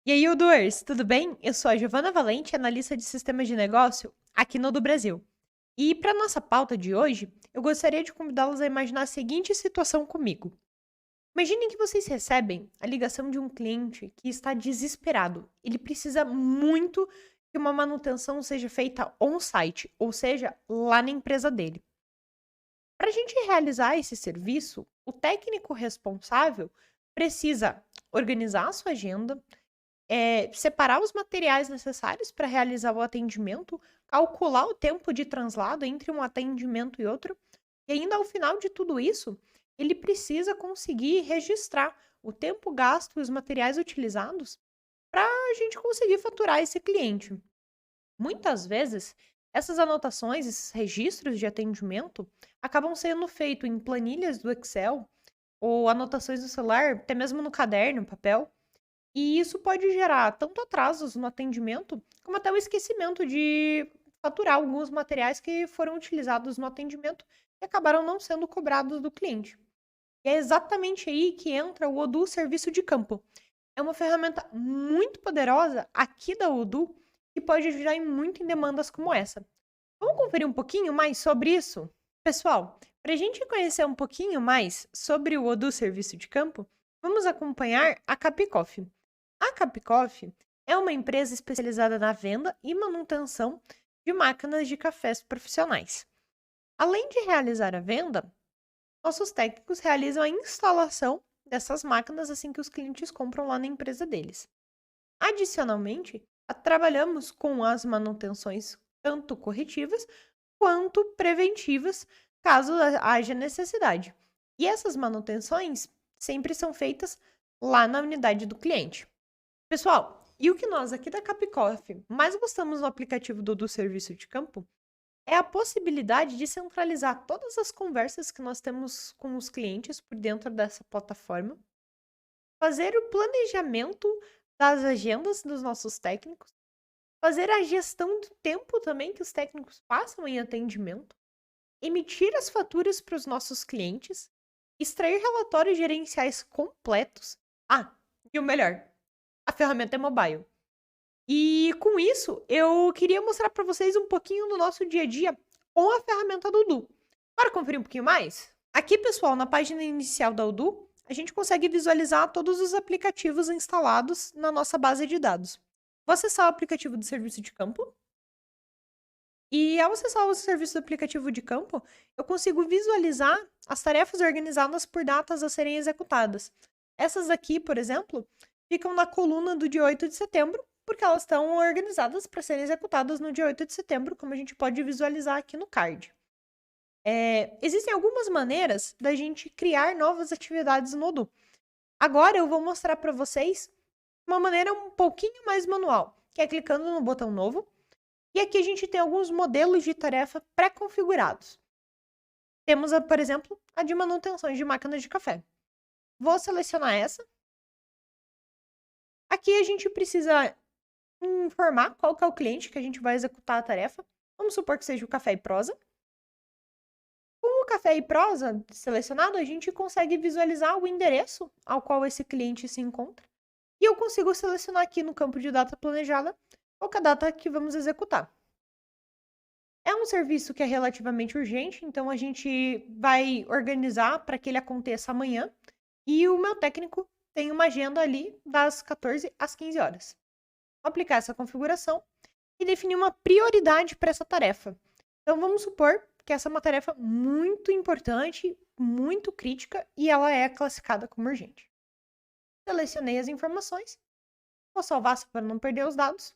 E aí, Udors, tudo bem? Eu sou a Giovana Valente, analista de sistemas de negócio aqui no do Brasil. E para nossa pauta de hoje, eu gostaria de convidá-los a imaginar a seguinte situação comigo. Imaginem que vocês recebem a ligação de um cliente que está desesperado. Ele precisa muito que uma manutenção seja feita on-site, ou seja, lá na empresa dele. Para a gente realizar esse serviço, o técnico responsável precisa organizar a sua agenda, separar os materiais necessários para realizar o atendimento, calcular o tempo de translado entre um atendimento e outro, e ainda ao final de tudo isso, ele precisa conseguir registrar o tempo gasto e os materiais utilizados para a gente conseguir faturar esse cliente. Muitas vezes, essas anotações, esses registros de atendimento, acabam sendo feitos em planilhas do Excel ou anotações no celular, até mesmo no caderno, papel. E isso pode gerar tanto atrasos no atendimento, como até o esquecimento de faturar alguns materiais que foram utilizados no atendimento e acabaram não sendo cobrados do cliente. E é exatamente aí que entra o Odoo Serviço de Campo. É uma ferramenta muito poderosa aqui da Odoo que pode ajudar muito em demandas como essa. Vamos conferir um pouquinho mais sobre isso? Pessoal, para a gente conhecer um pouquinho mais sobre o Odoo Serviço de Campo, vamos acompanhar a Capicoff. A Capicoff é uma empresa especializada na venda e manutenção de máquinas de cafés profissionais. Além de realizar a venda, nossos técnicos realizam a instalação dessas máquinas assim que os clientes compram lá na empresa deles. Adicionalmente, trabalhamos com as manutenções tanto corretivas quanto preventivas, caso haja necessidade. E essas manutenções sempre são feitas lá na unidade do cliente. Pessoal, e o que nós aqui da Capicoff mais gostamos no aplicativo do Serviço de Campo é a possibilidade de centralizar todas as conversas que nós temos com os clientes por dentro dessa plataforma, fazer o planejamento das agendas dos nossos técnicos, fazer a gestão do tempo também que os técnicos passam em atendimento, emitir as faturas para os nossos clientes, extrair relatórios gerenciais completos. Ah, e o melhor, a ferramenta é mobile. E com isso, eu queria mostrar para vocês um pouquinho do nosso dia a dia com a ferramenta do Odoo. Bora conferir um pouquinho mais? Aqui, pessoal, na página inicial da Odoo, a gente consegue visualizar todos os aplicativos instalados na nossa base de dados. Vou acessar o aplicativo do serviço de campo. E ao acessar o serviço do aplicativo de campo, eu consigo visualizar as tarefas organizadas por datas a serem executadas. Essas aqui, por exemplo, ficam na coluna do dia 8 de setembro, porque elas estão organizadas para serem executadas no dia 8 de setembro, como a gente pode visualizar aqui no card. Existem algumas maneiras da gente criar novas atividades no Odoo. Agora eu vou mostrar para vocês uma maneira um pouquinho mais manual, que é clicando no botão novo. E aqui a gente tem alguns modelos de tarefa pré-configurados. Temos, por exemplo, a de manutenção de máquinas de café. Vou selecionar essa. Aqui a gente precisa informar qual que é o cliente que a gente vai executar a tarefa. Vamos supor que seja o Café e Prosa. Com o Café e Prosa selecionado, a gente consegue visualizar o endereço ao qual esse cliente se encontra. E eu consigo selecionar aqui no campo de data planejada qual que é a data que vamos executar. É um serviço que é relativamente urgente, então a gente vai organizar para que ele aconteça amanhã. E o meu técnico tem uma agenda ali das 14 às 15 horas. Vou aplicar essa configuração e definir uma prioridade para essa tarefa. Então vamos supor que essa é uma tarefa muito importante, muito crítica e ela é classificada como urgente. Selecionei as informações, vou salvar para não perder os dados.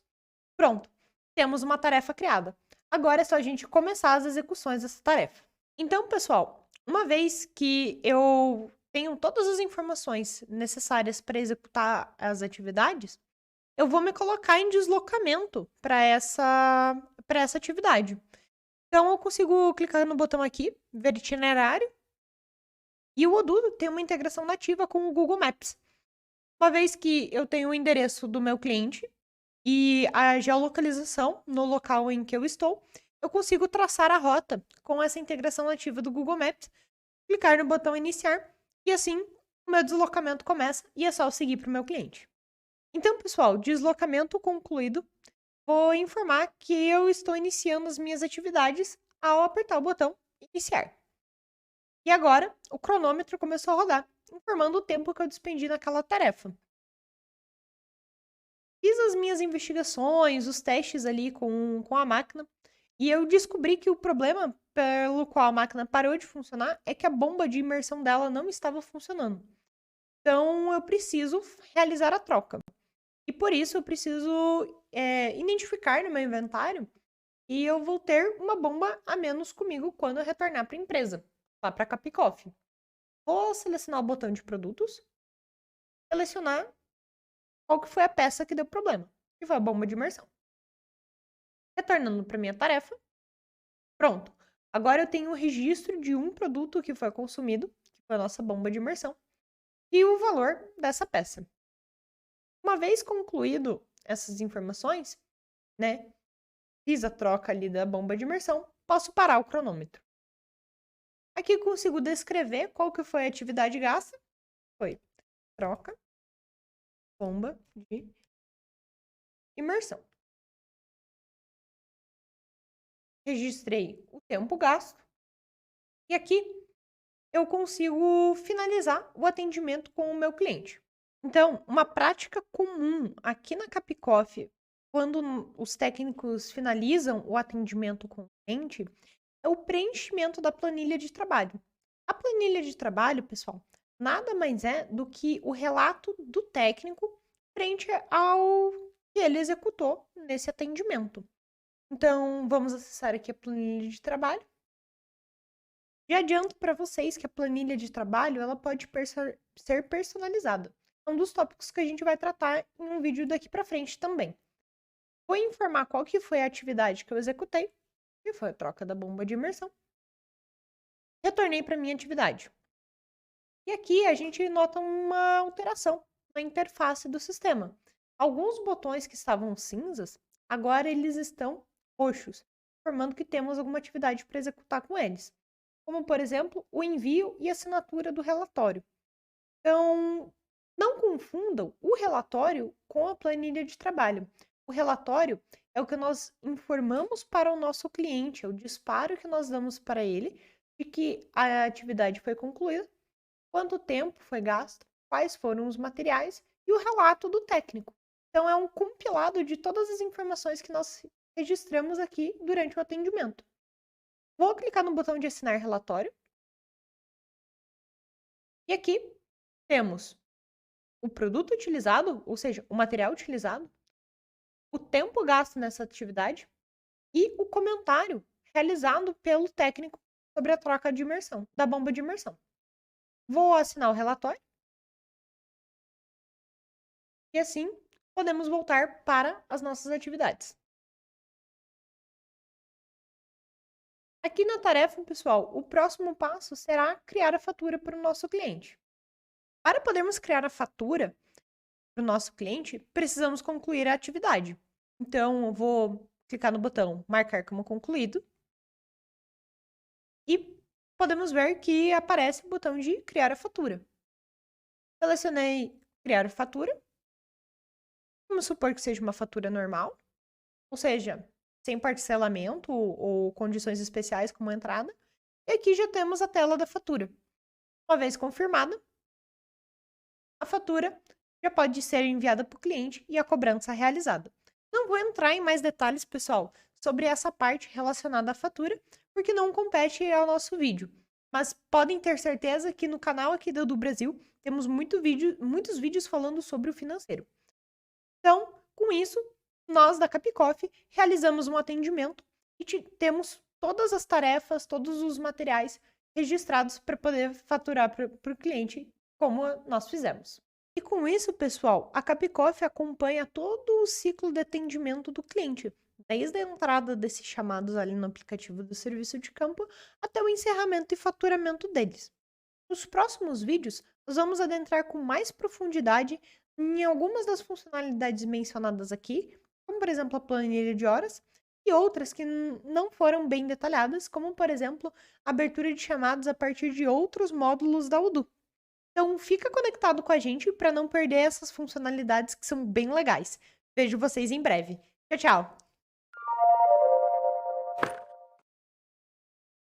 Pronto, temos uma tarefa criada. Agora é só a gente começar as execuções dessa tarefa. Então, pessoal, uma vez que eu tenho todas as informações necessárias para executar as atividades, eu vou me colocar em deslocamento para essa atividade. Então, eu consigo clicar no botão aqui, ver itinerário, e o Odoo tem uma integração nativa com o Google Maps. Uma vez que eu tenho o endereço do meu cliente e a geolocalização no local em que eu estou, eu consigo traçar a rota com essa integração nativa do Google Maps, clicar no botão iniciar e assim o meu deslocamento começa e é só eu seguir para o meu cliente. Então, pessoal, deslocamento concluído. Vou informar que eu estou iniciando as minhas atividades ao apertar o botão iniciar. E agora, o cronômetro começou a rodar, informando o tempo que eu despendi naquela tarefa. Fiz as minhas investigações, os testes ali com a máquina, e eu descobri que o problema pelo qual a máquina parou de funcionar é que a bomba de imersão dela não estava funcionando. Então, eu preciso realizar a troca. E por isso, eu preciso identificar no meu inventário e eu vou ter uma bomba a menos comigo quando eu retornar para a empresa, lá para a Capicoff. Vou selecionar o botão de produtos, selecionar qual que foi a peça que deu problema, que foi a bomba de imersão. Retornando para minha tarefa, pronto. Agora eu tenho o registro de um produto que foi consumido, que foi a nossa bomba de imersão, e o valor dessa peça. Uma vez concluído essas informações, né, fiz a troca ali da bomba de imersão, posso parar o cronômetro. Aqui eu consigo descrever qual que foi a atividade gasta. Foi troca, bomba de imersão. Registrei o tempo gasto. E aqui eu consigo finalizar o atendimento com o meu cliente. Então, uma prática comum aqui na Capicoff, quando os técnicos finalizam o atendimento com o cliente, é o preenchimento da planilha de trabalho. A planilha de trabalho, pessoal, nada mais é do que o relato do técnico frente ao que ele executou nesse atendimento. Então, vamos acessar aqui a planilha de trabalho. Já adianto para vocês que a planilha de trabalho ela pode ser personalizada. É um dos tópicos que a gente vai tratar em um vídeo daqui para frente também. Vou informar qual que foi a atividade que eu executei, que foi a troca da bomba de imersão. Retornei para minha atividade. E aqui a gente nota uma alteração na interface do sistema. Alguns botões que estavam cinzas, agora eles estão roxos, informando que temos alguma atividade para executar com eles. Como, por exemplo, o envio e assinatura do relatório. Então, não confundam o relatório com a planilha de trabalho. O relatório é o que nós informamos para o nosso cliente, é o disparo que nós damos para ele de que a atividade foi concluída, quanto tempo foi gasto, quais foram os materiais e o relato do técnico. Então, é um compilado de todas as informações que nós registramos aqui durante o atendimento. Vou clicar no botão de assinar relatório. E aqui temos o produto utilizado, ou seja, o material utilizado, o tempo gasto nessa atividade e o comentário realizado pelo técnico sobre a troca de imersão, da bomba de imersão. Vou assinar o relatório. E assim podemos voltar para as nossas atividades. Aqui na tarefa, pessoal, o próximo passo será criar a fatura para o nosso cliente. Para podermos criar a fatura para o nosso cliente, precisamos concluir a atividade. Então, eu vou clicar no botão marcar como concluído. E podemos ver que aparece o botão de criar a fatura. Selecionei criar a fatura. Vamos supor que seja uma fatura normal, ou seja, sem parcelamento ou condições especiais como entrada. E aqui já temos a tela da fatura. Uma vez confirmada, a fatura já pode ser enviada para o cliente e a cobrança realizada. Não vou entrar em mais detalhes, pessoal, sobre essa parte relacionada à fatura, porque não compete ao nosso vídeo. Mas podem ter certeza que no canal aqui do Brasil temos muitos vídeos falando sobre o financeiro. Então, com isso, nós da Capicoff realizamos um atendimento e temos todas as tarefas, todos os materiais registrados para poder faturar para o cliente, como nós fizemos. E com isso, pessoal, a Capicoff acompanha todo o ciclo de atendimento do cliente, desde a entrada desses chamados ali no aplicativo do serviço de campo até o encerramento e faturamento deles. Nos próximos vídeos, nós vamos adentrar com mais profundidade em algumas das funcionalidades mencionadas aqui, como por exemplo a planilha de horas, e outras que não foram bem detalhadas, como, por exemplo, a abertura de chamados a partir de outros módulos da Odoo. Então, fica conectado com a gente para não perder essas funcionalidades que são bem legais. Vejo vocês em breve. Tchau, tchau!